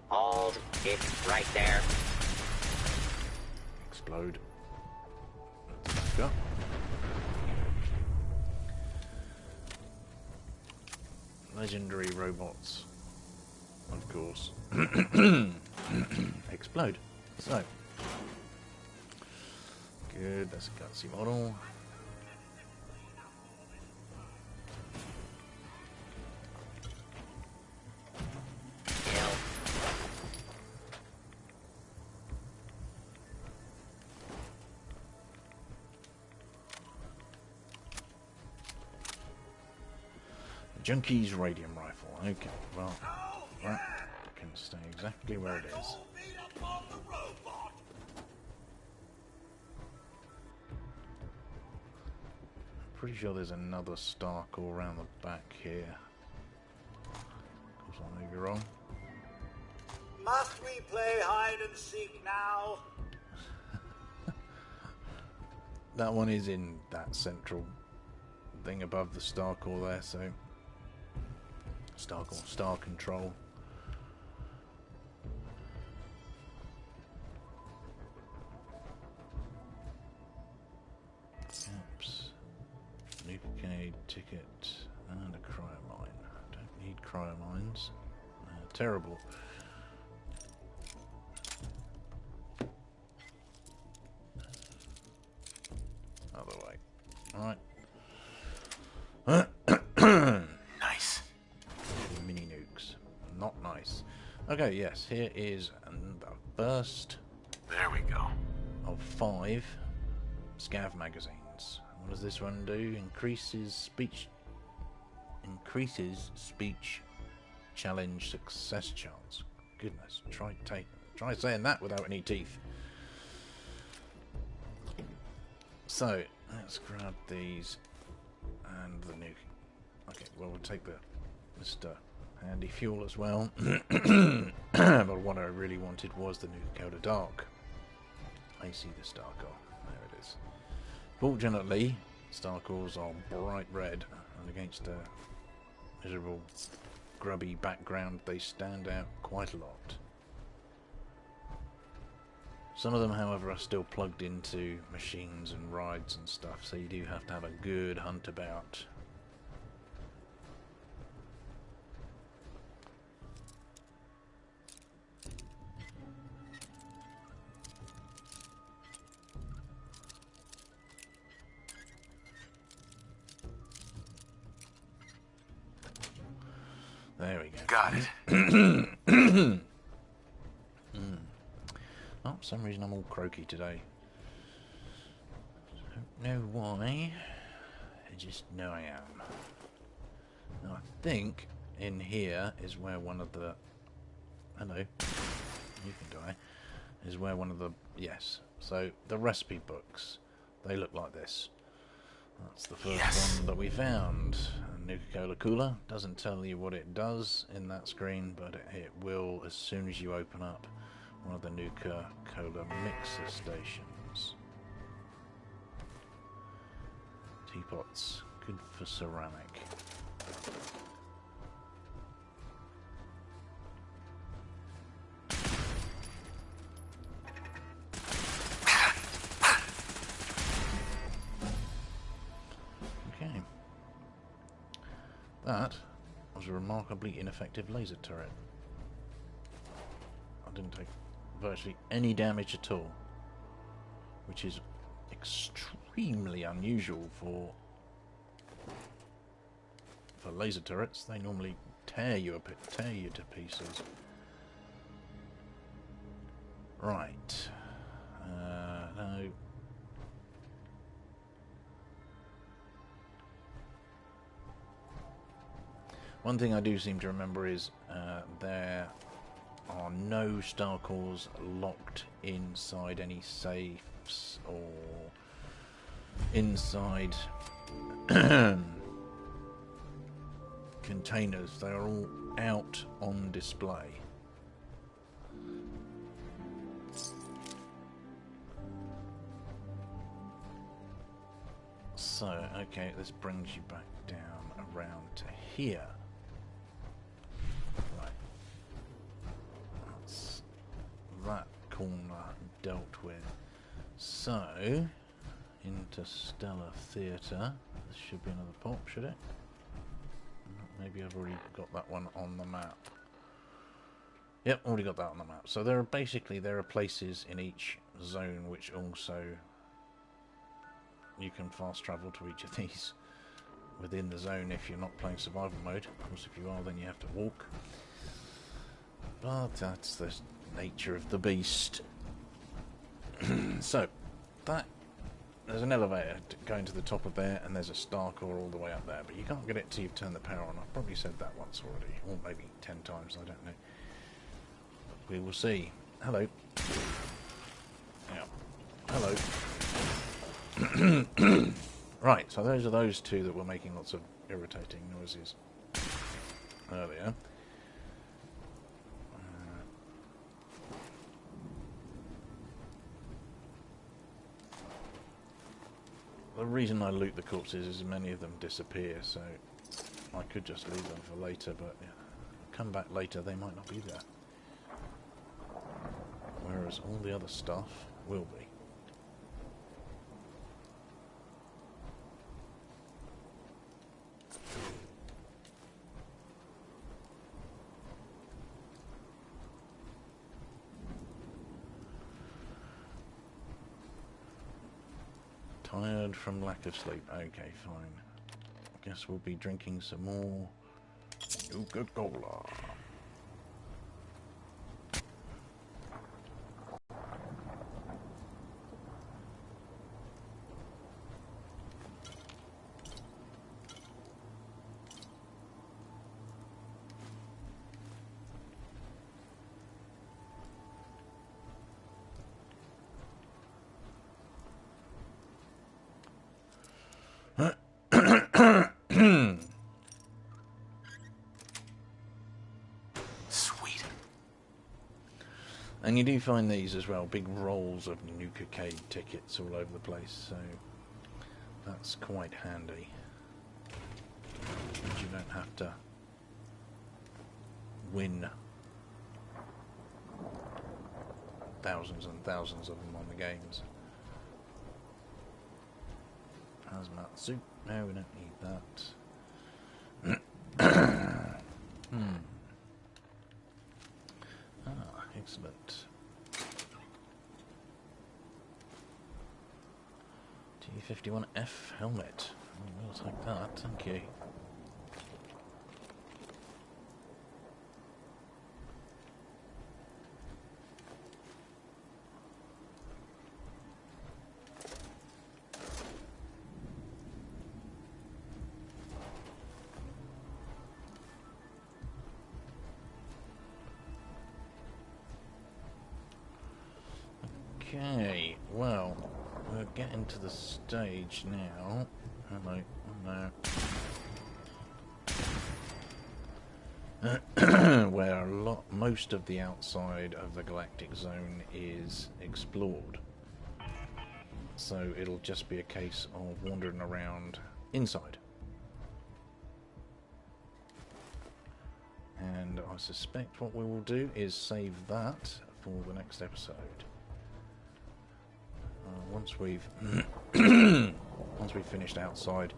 Hold it right there. Explode. Go. Legendary robots, of course. Explode. So. Good, that's a gutsy model. Junkie's radium rifle. Okay, well, that can stay exactly where it is. Pretty sure there's another star core around the back here. So I may be wrong. Must we play hide and seek now? That one is in that central thing above the star core there, so star core, star control. Caps, nuke ticket, and a cryomine. Don't need cryomines. Terrible. Other way. Alright. Nice. Mini nukes. Not nice. Okay, yes, here is the first. There we go. Of 5 scav magazines. What does this one do? Increases speech challenge success chance. Goodness, try saying that without any teeth. So let's grab these and the nuke. Okay, well we'll take the Mr. Handy Fuel as well. But what I really wanted was the Nuka-Cola Dark. I see the star core. There it is. Fortunately, star cores are bright red, and against a miserable, grubby background, they stand out quite a lot. Some of them, however, are still plugged into machines and rides and stuff, so you do have to have a good hunt about. There we go. Got it. Oh, for some reason I'm all croaky today. Don't know why. I just know I am. Now I think in here is where one of the... Hello. You can die. Is where one of the... Yes. So the recipe books. They look like this. That's the first one that we found. Nuka-Cola Cooler. Doesn't tell you what it does in that screen, but it will as soon as you open up one of the Nuka-Cola mixer stations. Teapots. Good for ceramic. Okay. That was a remarkably ineffective laser turret. I didn't take virtually any damage at all, which is extremely unusual for laser turrets. They normally tear you to pieces. Right. No. One thing I do seem to remember is there are no star cores locked inside any safes or inside containers. They are all out on display. So, okay, this brings you back down around to here. Right. That's that corner dealt with. So, Interstellar Theatre. This should be another pop, should it? Maybe I've already got that one on the map. Yep, already got that on the map. So there are places in each zone which also you can fast travel to each of these within the zone if you're not playing survival mode. Of course, if you are, then you have to walk. But that's the nature of the beast. So, there's an elevator going to the top of there, and there's a star core all the way up there, but you can't get it till you've turned the power on. I've probably said that once already, or maybe 10 times, I don't know. But we will see. Hello. Yeah. Hello. Right, so those are those two that were making lots of irritating noises earlier. the reason I loot the corpses is many of them disappear, so I could just leave them for later, but yeah, come back later, they might not be there. Whereas all the other stuff will be. Tired from lack of sleep. Okay, fine. I guess we'll be drinking some more Coca-Cola. Sweet. And you do find these as well, big rolls of Nuka-Cade tickets all over the place, so that's quite handy. And you don't have to win thousands and thousands of them on the games. Hazmat suit. No, we don't need that. Ah, excellent. T-51F helmet. Oh, we'll take that, thank you. Okay, well, we're getting to the stage now. Hello, hello. Where most of the outside of the galactic zone is explored. So it'll just be a case of wandering around inside. And I suspect what we will do is save that for the next episode. Once we've finished outside,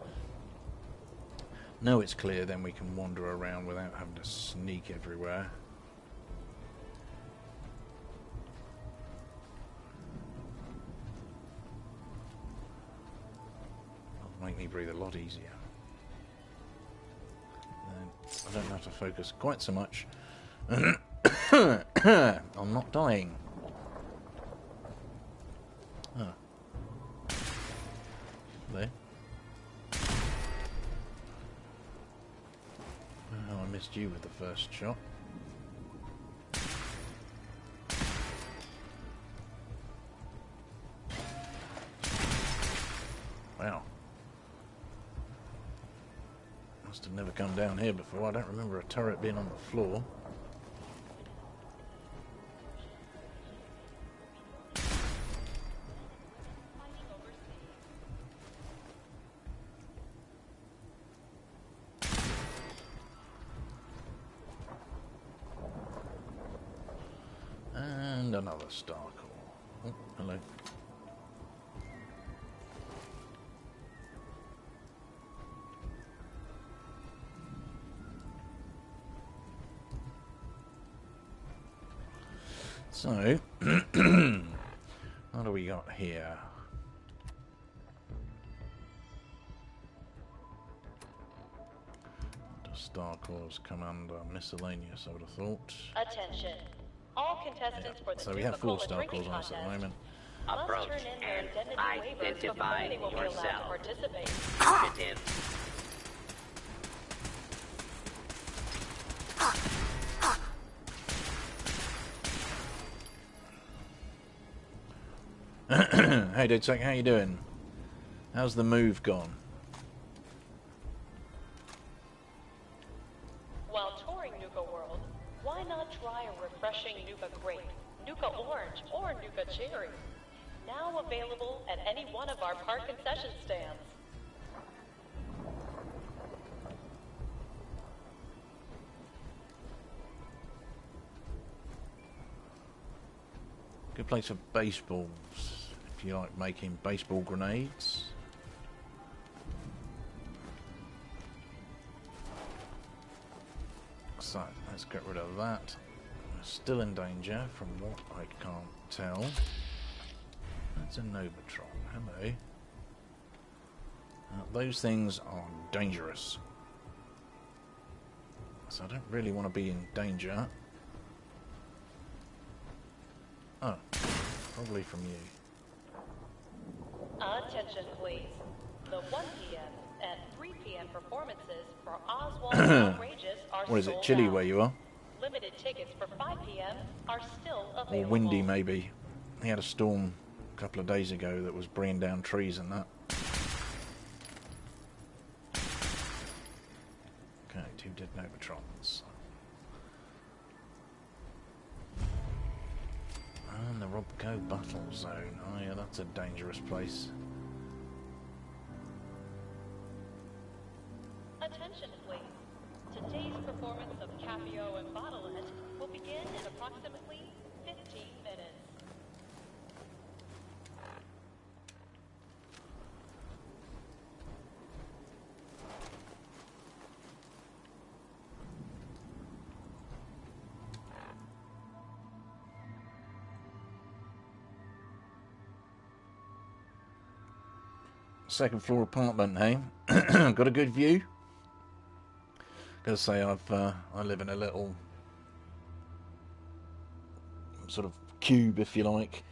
know it's clear, then we can wander around without having to sneak everywhere. That'll make me breathe a lot easier. Then I don't have to focus quite so much on not dying. Oh. There. Oh, I missed you with the first shot. Wow. Must have never come down here before. I don't remember a turret being on the floor. Another star core. Oh, hello. So, what do we got here? The star cores come under miscellaneous, I would have thought. Attention. All contestants for the So we have 4 Coca-Cola star drinking cores on us at the contest moment. must Approach turn in their and indemnity waivers before identify they will be allowed to yourself. participate. Fugitive. Hey dude, how you doing? How's the move gone? While touring Nuka World, why not try a refreshing Nuka Grape, Nuka Orange, or Nuka Cherry? Now available at any one of our park concession stands. Good place for baseballs, if you like making baseball grenades. So, let's get rid of that. We're still in danger from what I can't tell. That's a Novatron, hello. Those things are dangerous. So I don't really want to be in danger. Oh, probably from you. Attention, please. The 1 p.m. and 3 p.m. performances for Oswald Outrageous are What is it, sold chilly out. where you are? Limited tickets for 5 p.m. are still Or available. windy maybe. He had a storm a couple of days ago that was bringing down trees and that. Okay, 2 dead Novatrons. And the Robco Battle Zone. Oh yeah, that's a dangerous place. Attention, please. Today's performance of Capio and Bottlehead will begin in approximately 15 minutes. Second floor apartment, hey? Got a good view? Gotta say, I live in a little sort of cube, if you like.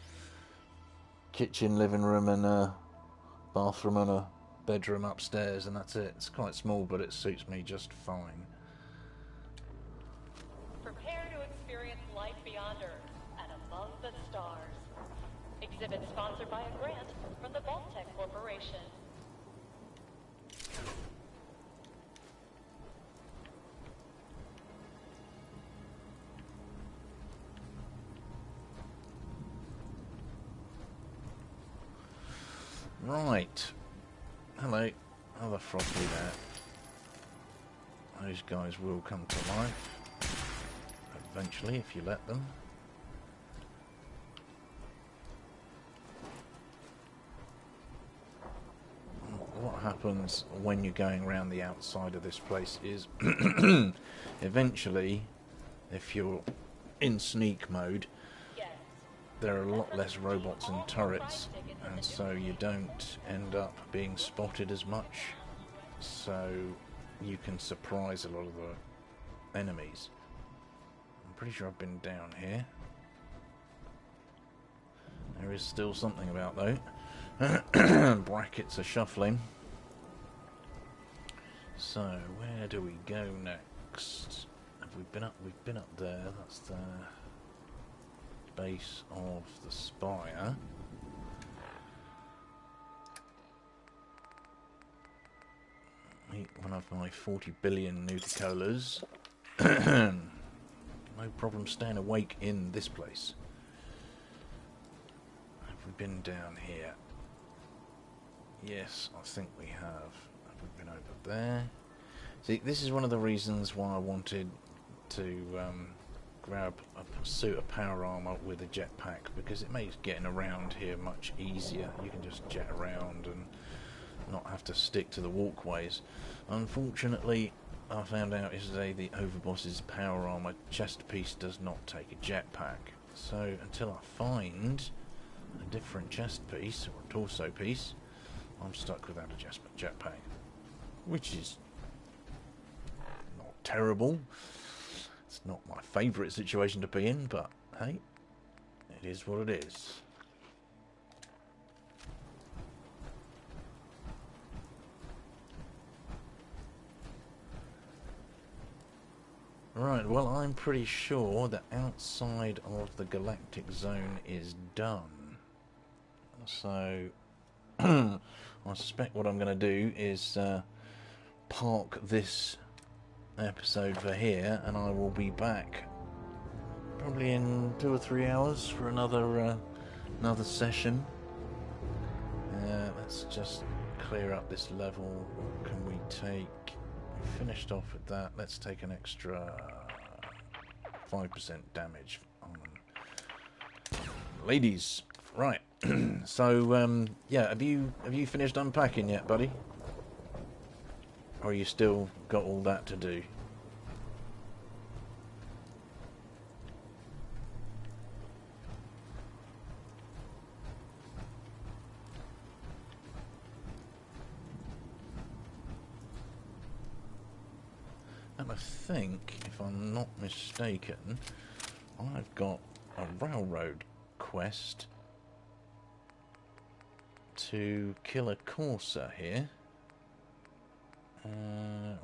Kitchen, living room, and a bathroom and a bedroom upstairs, and that's it. It's quite small, but it suits me just fine. Prepare to experience life beyond Earth and among the stars. Exhibit sponsored by a grant from the Vault-Tec Corporation. Right. Hello. Other Frosty there. Those guys will come to life. Eventually, if you let them. What happens when you're going around the outside of this place is eventually, if you're in sneak mode, there are a lot less robots and turrets, and so you don't end up being spotted as much, so you can surprise a lot of the enemies. I'm pretty sure I've been down here. There is still something about though. Brackets are shuffling. So where do we go next? Have we been up? We've been up there. That's the base of the spire. Meet one of my 40 billion Nuka-Colas. No problem staying awake in this place. Have we been down here? Yes, I think we have. Have we been over there? See, this is one of the reasons why I wanted to grab a suit of power armor with a jetpack, because it makes getting around here much easier. You can just jet around and not have to stick to the walkways. Unfortunately, I found out yesterday the Overboss's power armor chest piece does not take a jetpack. So until I find a different chest piece or a torso piece, I'm stuck without a jetpack, which is not terrible. It's not my favourite situation to be in, but hey, it is what it is. Right, well, I'm pretty sure that outside of the galactic zone is done. So I suspect what I'm going to do is park this episode for here, and I will be back probably in 2 or 3 hours for another session. let's just clear up this level. What can we take? We finished off with that. Let's take an extra 5% damage on ladies. Right. So yeah, have you finished unpacking yet, buddy? Or you still got all that to do? And I think, if I'm not mistaken, I've got a railroad quest to kill a courser here.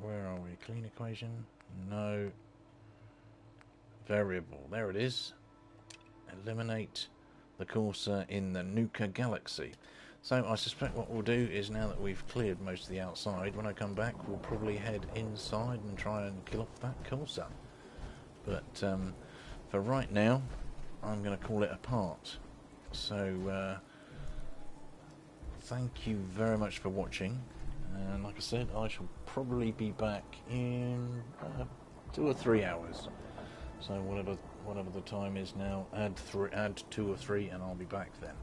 Where are we? Clean equation? No. Variable. There it is. Eliminate the courser in the Nuka Galaxy. So I suspect what we'll do is, now that we've cleared most of the outside, when I come back we'll probably head inside and try and kill off that courser. But for right now, I'm going to call it a part. So thank you very much for watching. And like I said, I shall probably be back in 2 or 3 hours. So whatever the time is now, add 2 or 3, and I'll be back then.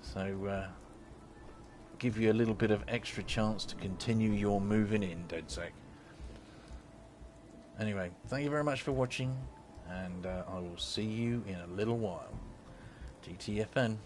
So give you a little bit of extra chance to continue your moving in, DedSec. Anyway, thank you very much for watching, and I will see you in a little while. GTFN.